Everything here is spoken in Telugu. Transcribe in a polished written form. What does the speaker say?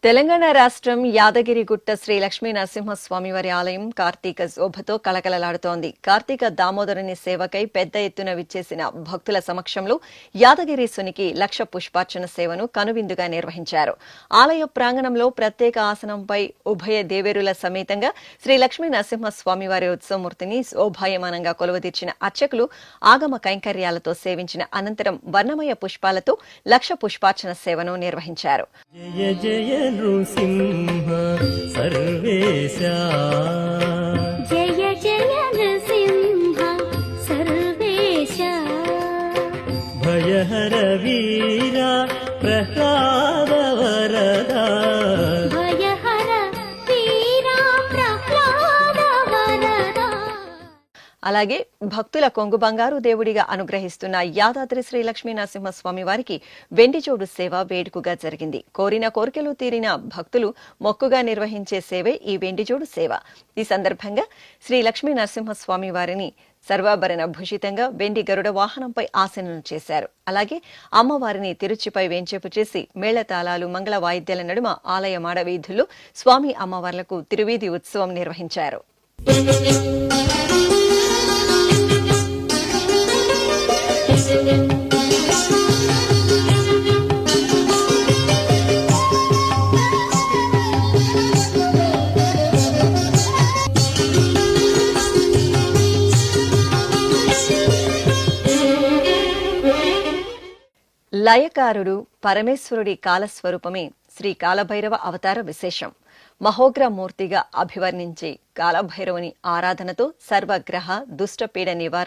తెలంగాణ రాష్ట్రం యాదగిరిగుట్ట శ్రీ లక్ష్మీ నరసింహస్వామివారి ఆలయం కార్తీక శోభతో కళకళలాడుతోంది. కార్తీక దామోదరుని సేవకై పెద్ద ఎత్తున విచ్చేసిన భక్తుల సమక్షంలో యాదగిరీశునికి లక్ష పుష్పార్చన సేవను కనువిందుగా నిర్వహించారు. ఆలయ ప్రాంగణంలో ప్రత్యేక ఆసనంపై ఉభయ దేవేరుల సమేతంగా శ్రీ లక్ష్మీ నరసింహస్వామివారి ఉత్సవమూర్తిని శోభాయమానంగా కొలువుదీర్చిన అర్చకులు ఆగమ కైంకర్యాలతో సేవించిన అనంతరం వర్ణమయ పుష్పాలతో లక్ష పుష్పార్చన సేవను నిర్వహించారు. జయ జయ నృసింహ సర్వేశ జయ జయ నృసింహ సర్వేశ భయహర వీర ప్రహ్లాద వరద భయహర వీర ప్రహ్లాద వరద. అలాగే భక్తుల కొంగు బంగారు దేవుడిగా అనుగ్రహిస్తున్న యాదాద్రి శ్రీ లక్ష్మీ నరసింహస్వామి వారికి వెండిచోడు సేవ వేడుకగా జరిగింది. కోరిన కోరికలు తీరిన భక్తులు మొక్కుగా నిర్వహించే సేవే ఈ వెండిచోడు సేవ. ఈ సందర్భంగా శ్రీ లక్ష్మీ నరసింహస్వామి వారిని సర్వాభరణ భూషితంగా వెండి గరుడ వాహనంపై ఆసనం చేశారు. అలాగే అమ్మవారిని తిరుచిపై వేంచేపు చేసి మేళతాళాలు మంగళ వాయిద్యాల నడుమ ఆలయ మాడవీధుల్లో స్వామి అమ్మవార్లకు తిరువీధి ఉత్సవం నిర్వహించారు. లయకారుడు పరమేశ్వరుడి కాలస్వరూపమే శ్రీ కాలభైరవ అవతార విశేషం. మహోగ్రమూర్తిగా అభివర్ణించే కాలభైరవుని ఆరాధనతో సర్వగ్రహ దుష్టపీడ నివారణ